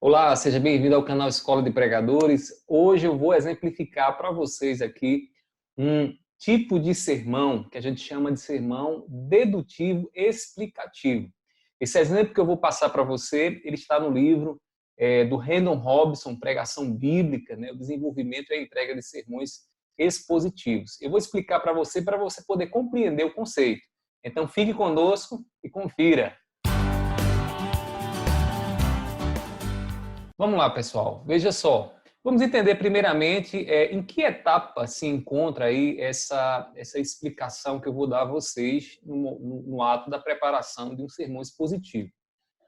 Olá, seja bem-vindo ao canal Escola de Pregadores. Hoje eu vou exemplificar para vocês aqui um tipo de sermão que a gente chama de sermão dedutivo explicativo. Esse exemplo que eu vou passar para você, ele está no livro do Randall Robinson, Pregação Bíblica, né? O desenvolvimento e a entrega de sermões expositivos. Eu vou explicar para você poder compreender o conceito. Então fique conosco e confira. Vamos lá, pessoal. Veja só. Vamos entender primeiramente em que etapa se encontra aí essa explicação que eu vou dar a vocês no ato da preparação de um sermão expositivo.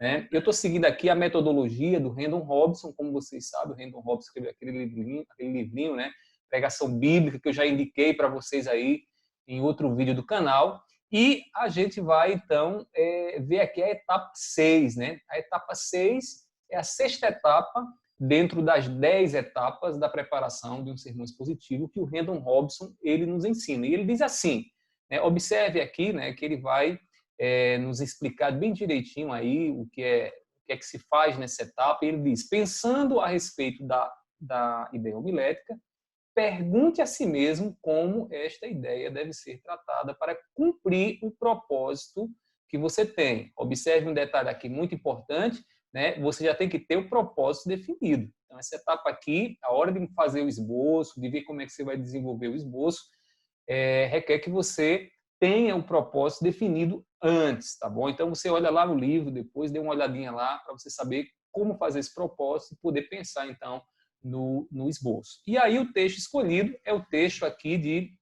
Né? Eu estou seguindo aqui a metodologia do Randall Robinson, como vocês sabem, o Randall Robinson escreveu aquele livrinho, né? Pregação Bíblica, que eu já indiquei para vocês aí em outro vídeo do canal. E a gente vai, então, ver aqui a etapa 6, né? A etapa 6 é a sexta etapa dentro das 10 etapas da preparação de um sermão expositivo que o Randall Robinson ele nos ensina. E ele diz assim, né, observe aqui, né, que ele vai nos explicar bem direitinho aí o que é que se faz nessa etapa. Ele diz, pensando a respeito da ideia homilética, pergunte a si mesmo como esta ideia deve ser tratada para cumprir o propósito que você tem. Observe um detalhe aqui muito importante, né? Você já tem que ter o propósito definido. Então, essa etapa aqui, a hora de fazer o esboço, de ver como é que você vai desenvolver o esboço, requer que você tenha o propósito definido antes, tá bom? Então, você olha lá no livro, depois dê uma olhadinha lá para você saber como fazer esse propósito e poder pensar, então, no esboço. E aí, o texto escolhido é o texto aqui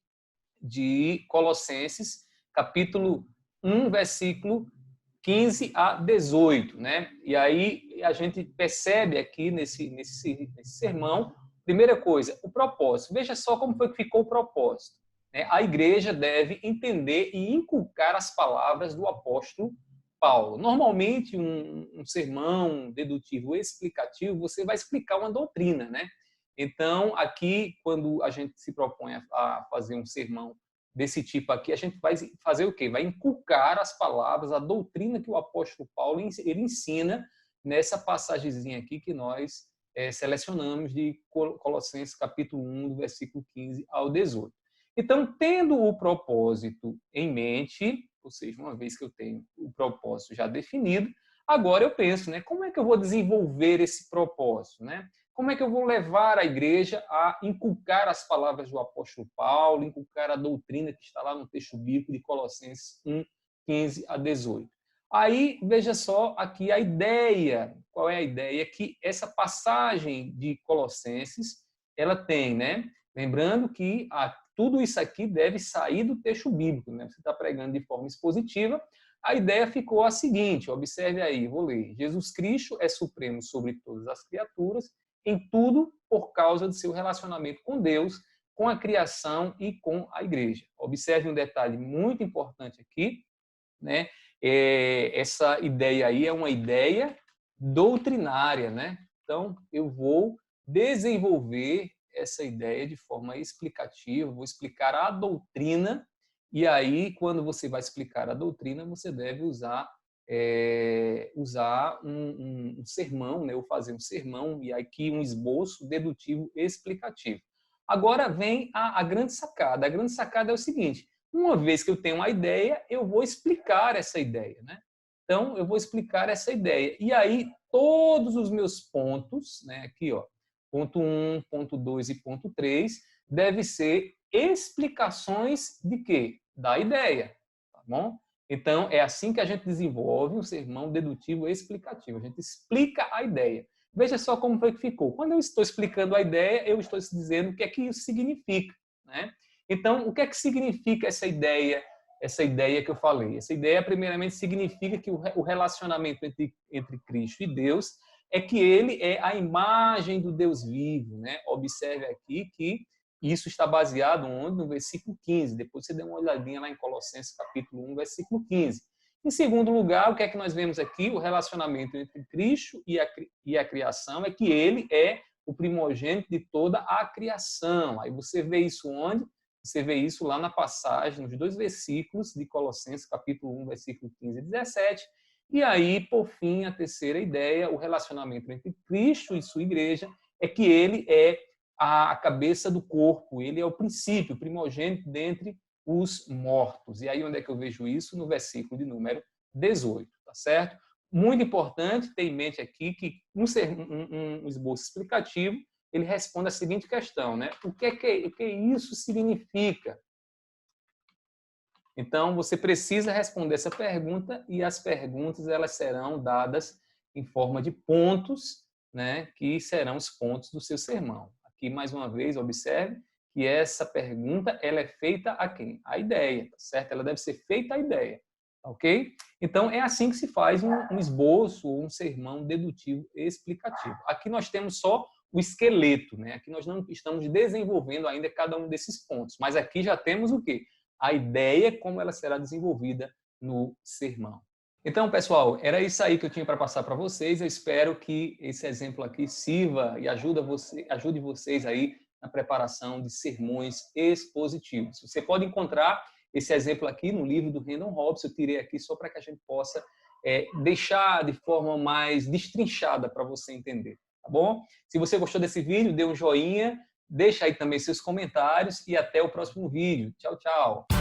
de Colossenses, capítulo 1, versículo 15 a 18, né? E aí a gente percebe aqui nesse sermão, primeira coisa, o propósito. Veja só como foi que ficou o propósito. Né? A igreja deve entender e inculcar as palavras do apóstolo Paulo. Normalmente, um sermão dedutivo explicativo, você vai explicar uma doutrina, né? Então, aqui, quando a gente se propõe a fazer um sermão desse tipo aqui, a gente vai fazer o quê? Vai inculcar as palavras, a doutrina que o apóstolo Paulo ele ensina nessa passagemzinha aqui que nós selecionamos de Colossenses capítulo 1, do versículo 15 ao 18. Então, tendo o propósito em mente, ou seja, uma vez que eu tenho o propósito já definido, agora eu penso, né, como é que eu vou desenvolver esse propósito, né? Como é que eu vou levar a igreja a inculcar as palavras do apóstolo Paulo, inculcar a doutrina que está lá no texto bíblico de Colossenses 1, 15 a 18? Aí, veja só aqui a ideia. Qual é a ideia? Que essa passagem de Colossenses, ela tem, né? Lembrando que tudo isso aqui deve sair do texto bíblico, né? Você está pregando de forma expositiva. A ideia ficou a seguinte, observe aí, vou ler. Jesus Cristo é supremo sobre todas as criaturas, em tudo por causa do seu relacionamento com Deus, com a criação e com a igreja. Observe um detalhe muito importante aqui, né? Essa ideia aí é uma ideia doutrinária, né? Então, eu vou desenvolver essa ideia de forma explicativa, vou explicar a doutrina, e aí, quando você vai explicar a doutrina, você deve usar um sermão, né, ou fazer um sermão, e aqui um esboço dedutivo explicativo. Agora vem a grande sacada. A grande sacada é o seguinte, uma vez que eu tenho uma ideia, eu vou explicar essa ideia, né? Então, eu vou explicar essa ideia. E aí, todos os meus pontos, né, aqui, ó, ponto 1, ponto 2 e ponto 3, deve ser explicações de quê? Da ideia, tá bom? Então, é assim que a gente desenvolve um sermão dedutivo explicativo. A gente explica a ideia. Veja só como foi que ficou. Quando eu estou explicando a ideia, eu estou dizendo o que é que isso significa, né? Então, o que é que significa essa ideia que eu falei? Essa ideia, primeiramente, significa que o relacionamento entre Cristo e Deus é que ele é a imagem do Deus vivo, né? Observe aqui que isso está baseado onde? No versículo 15. Depois você dê uma olhadinha lá em Colossenses capítulo 1, versículo 15. Em segundo lugar, o que é que nós vemos aqui? O relacionamento entre Cristo e a criação é que ele é o primogênito de toda a criação. Aí você vê isso onde? Você vê isso lá na passagem, nos 2 versículos de Colossenses, capítulo 1, versículo 15 e 17, E aí, por fim, a terceira ideia, o relacionamento entre Cristo e sua igreja, é que ele é a cabeça do corpo, ele é o princípio, o primogênito dentre os mortos. E aí, onde é que eu vejo isso? No versículo de número 18, tá certo? Muito importante ter em mente aqui que um esboço explicativo, ele responde a seguinte questão, né? O que isso significa? Então, você precisa responder essa pergunta e as perguntas elas serão dadas em forma de pontos, né, que serão os pontos do seu sermão. Aqui, mais uma vez, observe que essa pergunta ela é feita a quem? A ideia, tá certo? Ela deve ser feita à ideia, ok? Então, é assim que se faz um esboço ou um sermão dedutivo explicativo. Aqui nós temos só o esqueleto, né? Aqui nós não estamos desenvolvendo ainda cada um desses pontos, mas aqui já temos o quê? A ideia como ela será desenvolvida no sermão. Então, pessoal, era isso aí que eu tinha para passar para vocês. Eu espero que esse exemplo aqui sirva e ajude vocês aí na preparação de sermões expositivos. Você pode encontrar esse exemplo aqui no livro do Randall Hobbs. Eu tirei aqui só para que a gente possa deixar de forma mais destrinchada para você entender, tá bom? Se você gostou desse vídeo, dê um joinha, deixa aí também seus comentários e até o próximo vídeo. Tchau, tchau!